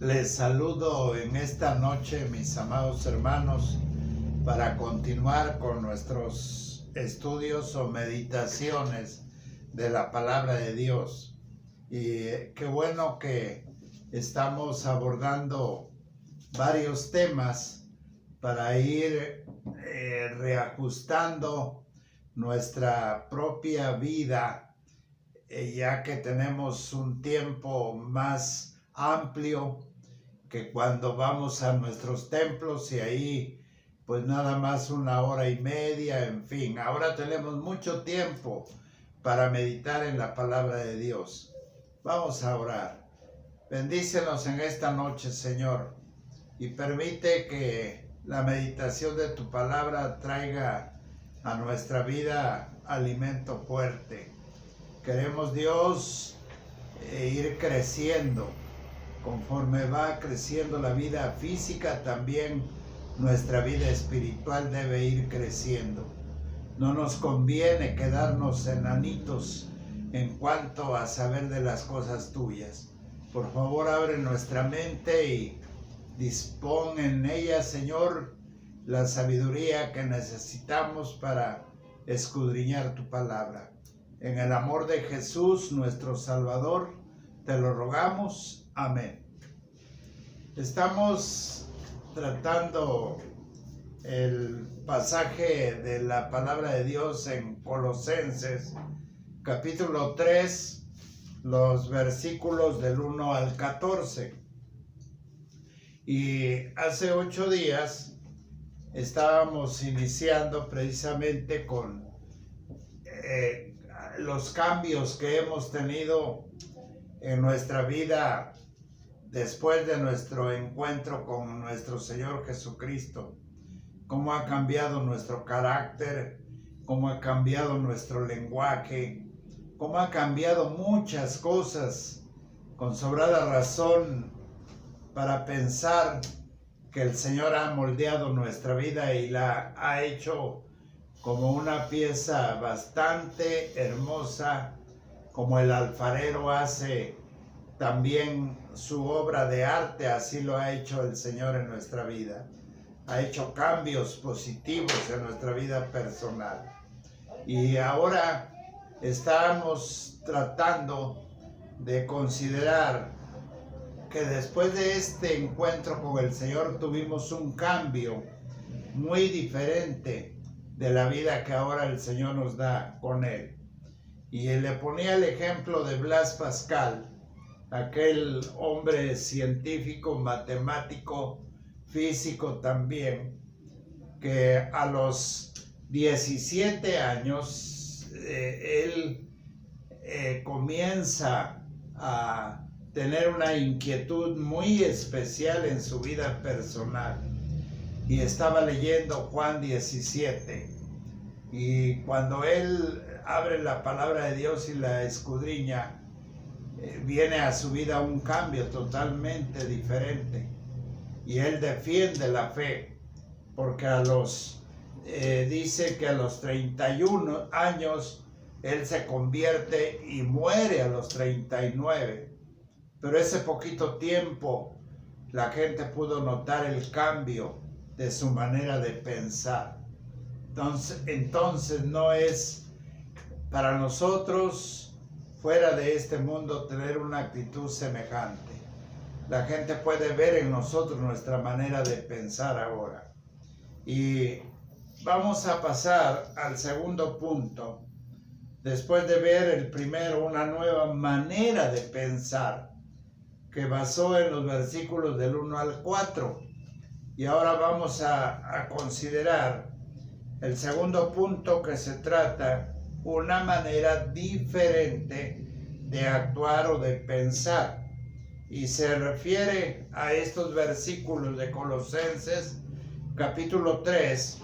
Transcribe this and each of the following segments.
Les saludo en esta noche, mis amados hermanos, para continuar con nuestros estudios o meditaciones de la palabra de Dios. Y qué bueno que estamos abordando varios temas para ir reajustando nuestra propia vida, ya que tenemos un tiempo más amplio que cuando vamos a nuestros templos y ahí pues nada más 1 hora y media, en fin. Ahora tenemos mucho tiempo para meditar en la palabra de Dios. Vamos a orar. Bendícenos en esta noche, Señor, y permite que la meditación de tu palabra traiga a nuestra vida alimento fuerte. Queremos, Dios, ir creciendo. Conforme va creciendo la vida física, también nuestra vida espiritual debe ir creciendo. No nos conviene quedarnos enanitos en cuanto a saber de las cosas tuyas. Por favor, abre nuestra mente y dispón en ella, Señor, la sabiduría que necesitamos para escudriñar tu palabra. En el amor de Jesús, nuestro Salvador, te lo rogamos. Amén. Estamos tratando el pasaje de la palabra de Dios en Colosenses, capítulo 3, los versículos del 1 al 14. Y hace 8 días estábamos iniciando precisamente con los cambios que hemos tenido en nuestra vida después de nuestro encuentro con nuestro Señor Jesucristo. Cómo ha cambiado nuestro carácter, cómo ha cambiado nuestro lenguaje, cómo ha cambiado muchas cosas, con sobrada razón para pensar que el Señor ha moldeado nuestra vida y la ha hecho como una pieza bastante hermosa, como el alfarero hace también su obra de arte. Así lo ha hecho el Señor en nuestra vida. Ha hecho cambios positivos en nuestra vida personal. Y ahora estamos tratando de considerar que después de este encuentro con el Señor tuvimos un cambio muy diferente de la vida que ahora el Señor nos da con Él. Y le ponía el ejemplo de Blas Pascal, aquel hombre científico, matemático, físico también, que a los 17 años él comienza a tener una inquietud muy especial en su vida personal. Y estaba leyendo Juan 17. Y cuando él abre la palabra de Dios y la escudriña, viene a su vida un cambio totalmente diferente. Y él defiende la fe, porque dice que a los 31 años él se convierte y muere a los 39. Pero ese poquito tiempo la gente pudo notar el cambio de su manera de pensar. Entonces no es para nosotros fuera de este mundo tener una actitud semejante. La gente puede ver en nosotros nuestra manera de pensar ahora. Y vamos a pasar al segundo punto. Después de ver el primero, una nueva manera de pensar, que basó en los versículos del 1 al 4. Y ahora vamos a considerar el segundo punto, que se trata una manera diferente de actuar o de pensar. Y se refiere a estos versículos de Colosenses, capítulo 3,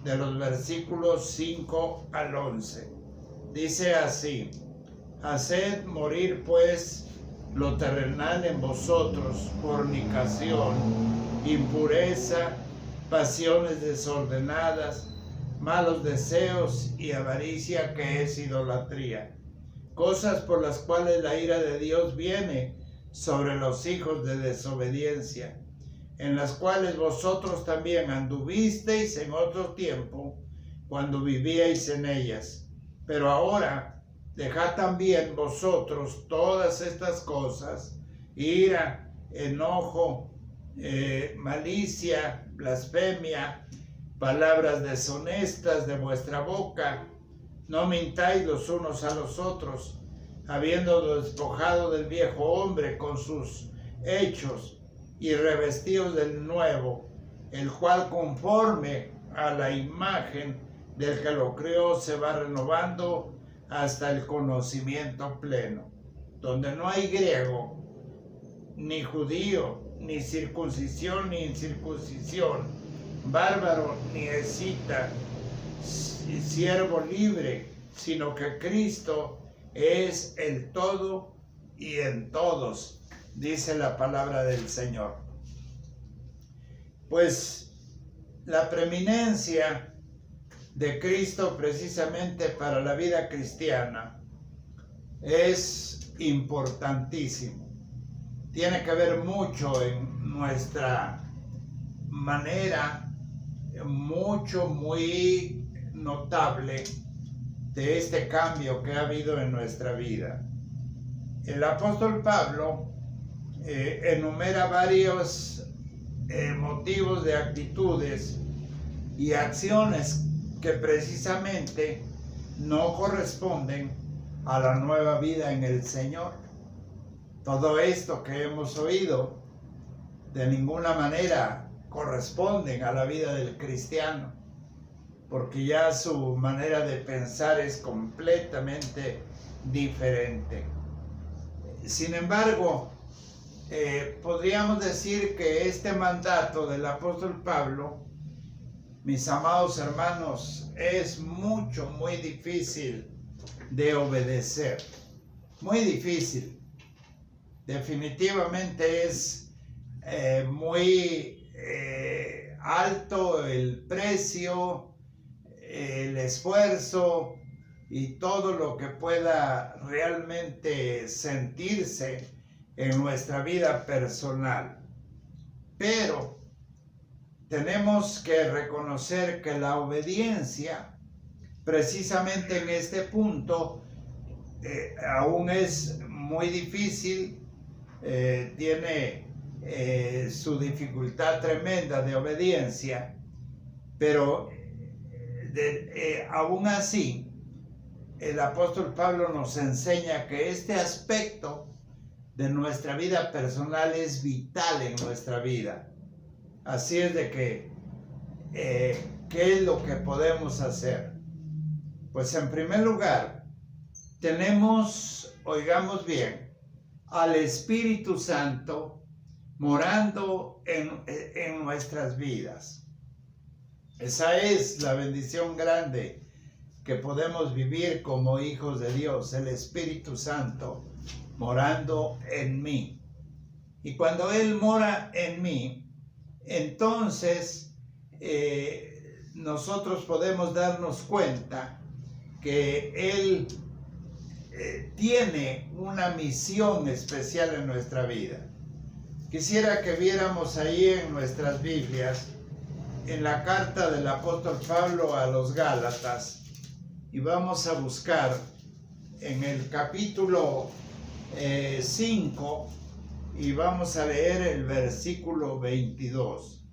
de los versículos 5 al 11. Dice así: haced morir pues lo terrenal en vosotros, fornicación, impureza, pasiones desordenadas, malos deseos y avaricia, que es idolatría, cosas por las cuales la ira de Dios viene sobre los hijos de desobediencia, en las cuales vosotros también anduvisteis en otro tiempo, cuando vivíais en ellas. Pero ahora dejad también vosotros todas estas cosas: ira, enojo, malicia, blasfemia, palabras deshonestas de vuestra boca. No mintáis los unos a los otros, habiendo despojado del viejo hombre con sus hechos, y revestidos del nuevo, el cual conforme a la imagen del que lo creó se va renovando hasta el conocimiento pleno, donde no hay griego, ni judío, ni circuncisión, ni incircuncisión, bárbaro, ni escita, siervo libre, sino que Cristo es el todo y en todos, dice la palabra del Señor. Pues la preeminencia de Cristo precisamente para la vida cristiana es importantísimo. Tiene que ver mucho en nuestra manera, muy notable, de este cambio que ha habido en nuestra vida. El apóstol Pablo enumera varios motivos de actitudes y acciones que precisamente no corresponden a la nueva vida en el Señor. Todo esto que hemos oído de ninguna manera corresponden a la vida del cristiano, porque ya su manera de pensar es completamente diferente. Sin embargo, podríamos decir que este mandato del apóstol Pablo, mis amados hermanos, es muy difícil de obedecer. Muy difícil. Definitivamente es muy alto el precio, el esfuerzo y todo lo que pueda realmente sentirse en nuestra vida personal. Pero tenemos que reconocer que la obediencia, precisamente en este punto, aún es muy difícil, tiene su dificultad tremenda de obediencia, pero aún así, el apóstol Pablo nos enseña que este aspecto de nuestra vida personal es vital en nuestra vida. Así es de que, ¿qué es lo que podemos hacer? Pues en primer lugar, tenemos, oigamos bien, al Espíritu Santo morando en nuestras vidas. Esa es la bendición grande que podemos vivir como hijos de Dios, el Espíritu Santo morando en mí. Y cuando Él mora en mí, entonces nosotros podemos darnos cuenta que Él tiene una misión especial en nuestra vida. Quisiera que viéramos ahí en nuestras Biblias, en la carta del apóstol Pablo a los Gálatas, y vamos a buscar en el capítulo 5 y vamos a leer el versículo 22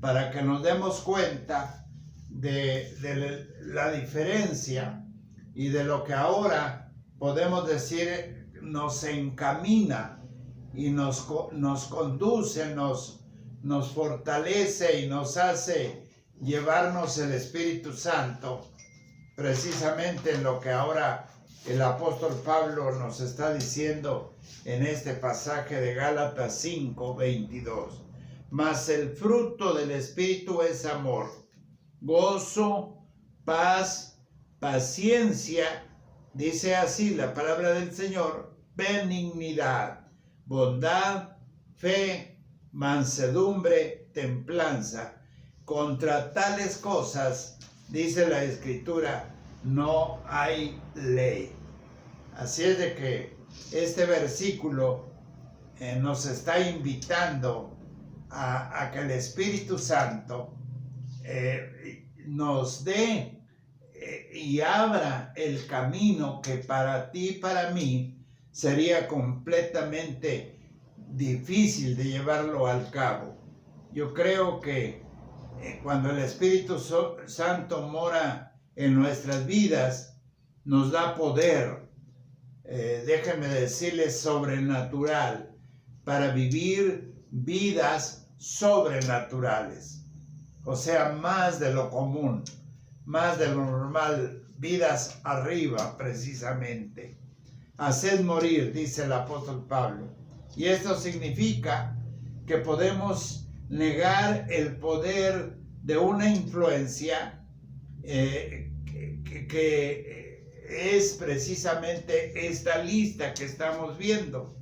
para que nos demos cuenta de la diferencia y de lo que ahora podemos decir nos encamina y nos conduce, nos fortalece y nos hace llevarnos el Espíritu Santo, precisamente en lo que ahora el apóstol Pablo nos está diciendo en este pasaje de Gálatas 5:22. Mas el fruto del Espíritu es amor, gozo, paz, paciencia, dice así la palabra del Señor, benignidad, bondad, fe, mansedumbre, templanza. Contra tales cosas, dice la Escritura, no hay ley. Así es de que este versículo nos está invitando a que el Espíritu Santo nos dé y abra el camino que para ti y para mí sería completamente difícil de llevarlo al cabo. Yo creo que cuando el Espíritu Santo mora en nuestras vidas, nos da poder, déjenme decirles, sobrenatural, para vivir vidas sobrenaturales. O sea, más de lo común, más de lo normal, vidas arriba precisamente. Haced morir, dice el apóstol Pablo. Y esto significa que podemos negar el poder de una influencia que es precisamente esta lista que estamos viendo.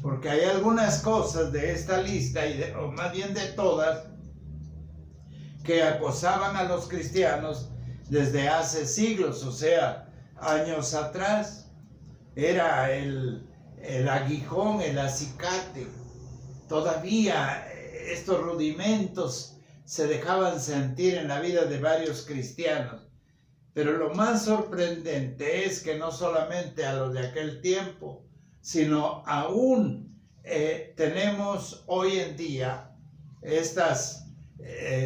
Porque hay algunas cosas de esta lista, o más bien de todas, que acosaban a los cristianos desde hace siglos, o sea, años atrás. Era el aguijón, el acicate. Todavía estos rudimentos se dejaban sentir en la vida de varios cristianos. Pero lo más sorprendente es que no solamente a los de aquel tiempo, sino aún tenemos hoy en día estas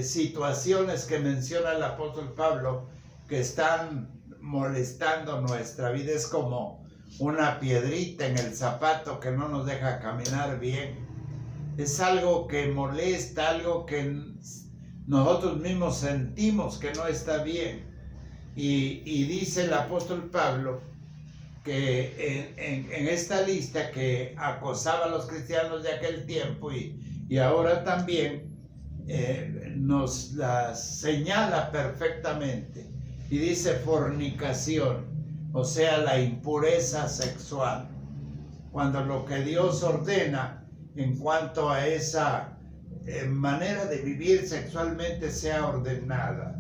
situaciones que menciona el apóstol Pablo que están molestando nuestra vida. Es como una piedrita en el zapato que no nos deja caminar bien. Es algo que molesta, algo que nosotros mismos sentimos que no está bien. Y dice el apóstol Pablo que en esta lista que acosaba a los cristianos de aquel tiempo y ahora también nos la señala perfectamente. Y dice fornicación, o sea, la impureza sexual. Cuando lo que Dios ordena en cuanto a esa manera de vivir sexualmente sea ordenada,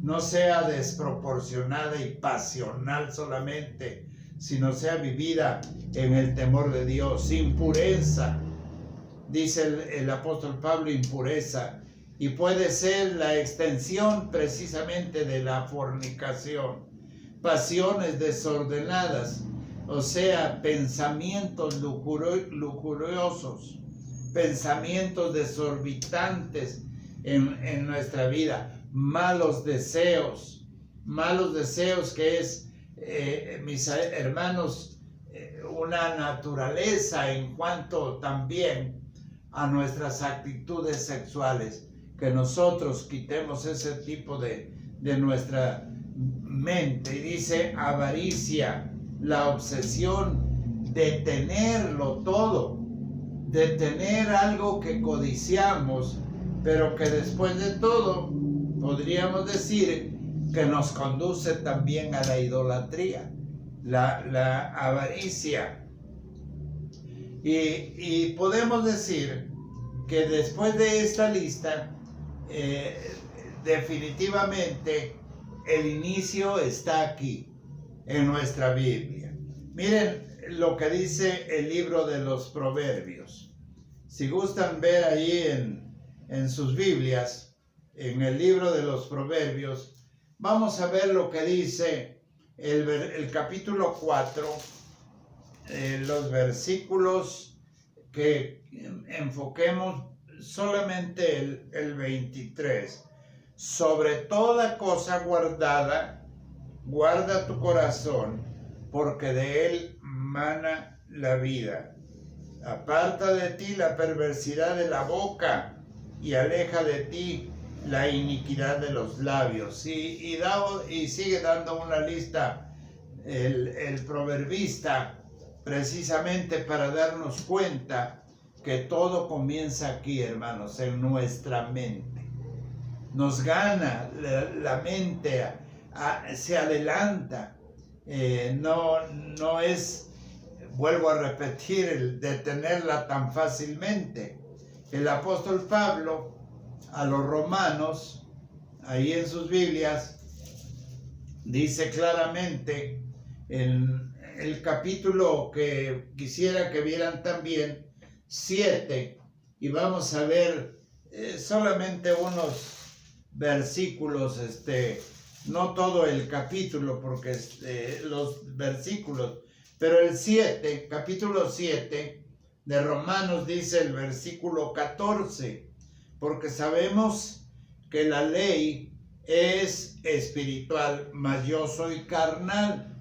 no sea desproporcionada y pasional solamente, sino sea vivida en el temor de Dios. Impureza, dice el apóstol Pablo, impureza, y puede ser la extensión precisamente de la fornicación. Pasiones desordenadas, o sea, pensamientos lujuriosos, pensamientos desorbitantes en nuestra vida, malos deseos que es, mis hermanos, una naturaleza en cuanto también a nuestras actitudes sexuales, que nosotros quitemos ese tipo de nuestra mente. Y dice avaricia, la obsesión de tenerlo todo, de tener algo que codiciamos, pero que después de todo podríamos decir que nos conduce también a la idolatría, la avaricia. Y podemos decir que después de esta lista, definitivamente el inicio está aquí, en nuestra Biblia. Miren lo que dice el libro de los Proverbios. Si gustan ver ahí en sus Biblias, en el libro de los Proverbios, vamos a ver lo que dice el capítulo 4, los versículos que enfoquemos solamente el 23. Sobre toda cosa guardada, guarda tu corazón, porque de él mana la vida. Aparta de ti la perversidad de la boca y aleja de ti la iniquidad de los labios. Y sigue dando una lista el proverbista, precisamente para darnos cuenta que todo comienza aquí, hermanos, en nuestra mente. Nos gana la mente, se adelanta. No es, vuelvo a repetir, el detenerla tan fácilmente. El apóstol Pablo a los romanos, ahí en sus Biblias, dice claramente en el capítulo que quisiera que vieran también, 7 y vamos a ver solamente unos versículos, no todo el capítulo, porque los versículos, pero el 7, capítulo 7 de Romanos dice el versículo 14, porque sabemos que la ley es espiritual, mas yo soy carnal,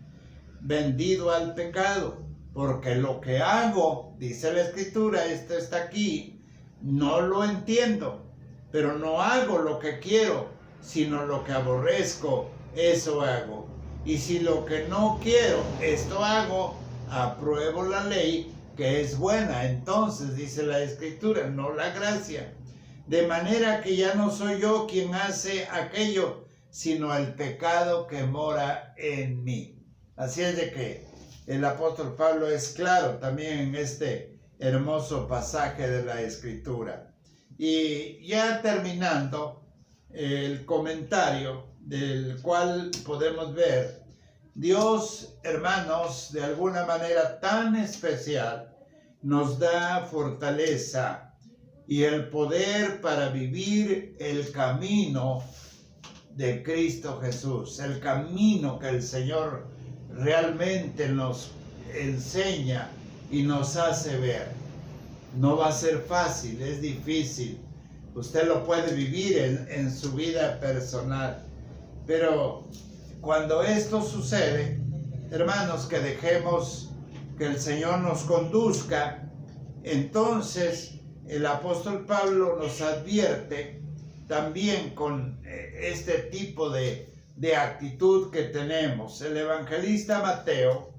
vendido al pecado, porque lo que hago, dice la Escritura, esto está aquí, no lo entiendo, pero no hago lo que quiero, sino lo que aborrezco, eso hago. Y si lo que no quiero, esto hago, apruebo la ley que es buena. Entonces, dice la Escritura, no la gracia. De manera que ya no soy yo quien hace aquello, sino el pecado que mora en mí. Así es de que el apóstol Pablo es claro también en este hermoso pasaje de la Escritura. Y ya terminando el comentario del cual podemos ver, Dios, hermanos, de alguna manera tan especial, nos da fortaleza y el poder para vivir el camino de Cristo Jesús, el camino que el Señor realmente nos enseña y nos hace ver. No va a ser fácil, es difícil. Usted lo puede vivir en su vida personal. Pero cuando esto sucede, hermanos, que dejemos que el Señor nos conduzca, entonces el apóstol Pablo nos advierte también con este tipo de actitud que tenemos. El evangelista Mateo,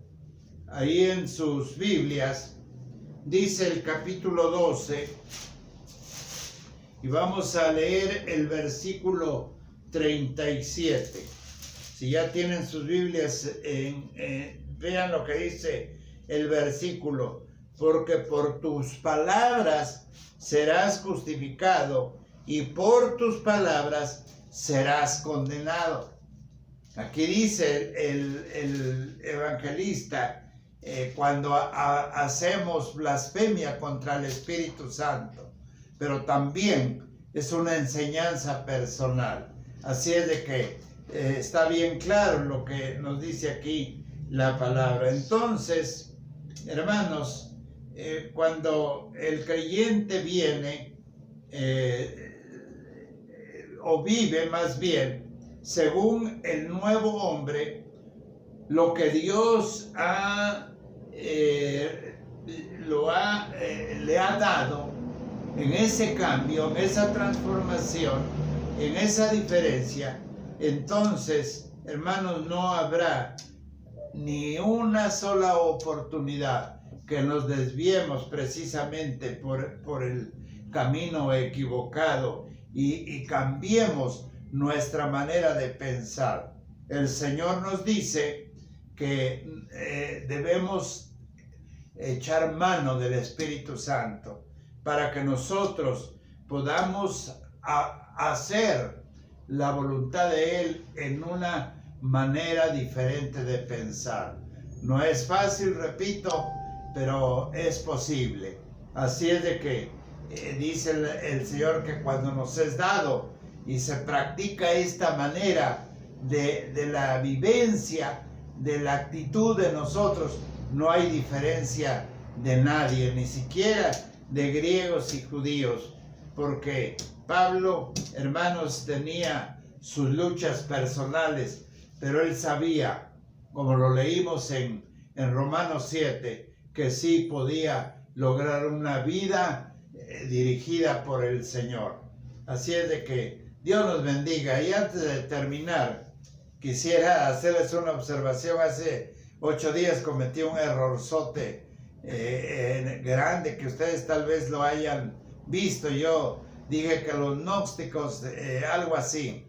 ahí en sus Biblias, dice el capítulo 12, y vamos a leer el versículo 37. Si ya tienen sus Biblias, vean lo que dice el versículo. Porque por tus palabras serás justificado y por tus palabras serás condenado. Aquí dice el evangelista, cuando hacemos blasfemia contra el Espíritu Santo, pero también es una enseñanza personal. Así es de que está bien claro lo que nos dice aquí la palabra. Entonces, hermanos, cuando el creyente viene o vive más bien según el nuevo hombre, lo que Dios le ha dado en ese cambio, en esa transformación, en esa diferencia, entonces, hermanos, no habrá ni una sola oportunidad que nos desviemos precisamente por el camino equivocado y cambiemos nuestra manera de pensar. El Señor nos dice que debemos echar mano del Espíritu Santo para que nosotros podamos hacer la voluntad de Él en una manera diferente de pensar. No es fácil, repito, pero es posible. Así es de que dice el Señor que cuando nos es dado y se practica esta manera de la vivencia, de la actitud de nosotros, no hay diferencia de nadie, ni siquiera de griegos y judíos, porque Pablo, hermanos, tenía sus luchas personales, pero él sabía, como lo leímos en Romanos 7, que sí podía lograr una vida dirigida por el Señor. Así es de que Dios nos bendiga. Y antes de terminar, quisiera hacerles una observación. Hace 8 días cometí un errorzote grande que ustedes tal vez lo hayan visto. Yo dije que los gnósticos, algo así,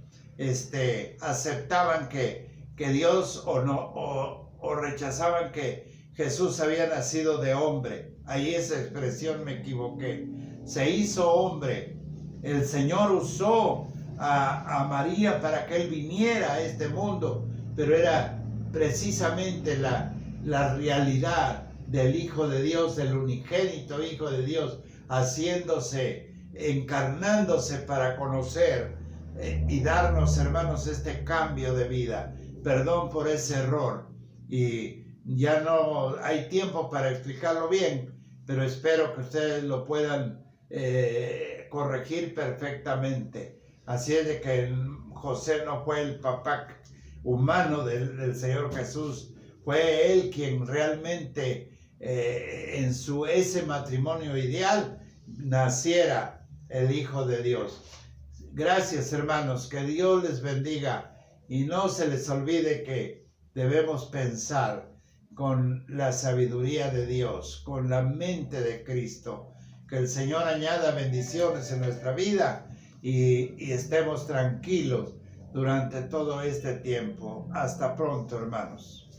aceptaban que Dios o rechazaban que Jesús había nacido de hombre. Ahí esa expresión me equivoqué. Se hizo hombre. El Señor usó a María para que Él viniera a este mundo, pero era precisamente la realidad del Hijo de Dios, del unigénito Hijo de Dios, encarnándose para conocer y darnos, hermanos, este cambio de vida. Perdón por ese error, y ya no hay tiempo para explicarlo bien, pero espero que ustedes lo puedan corregir perfectamente. Así es de que José no fue el papá humano del Señor Jesús, fue él quien realmente en ese matrimonio ideal naciera el Hijo de Dios. Gracias, hermanos, que Dios les bendiga, y no se les olvide que debemos pensar con la sabiduría de Dios, con la mente de Cristo. Que el Señor añada bendiciones en nuestra vida y estemos tranquilos durante todo este tiempo. Hasta pronto, hermanos.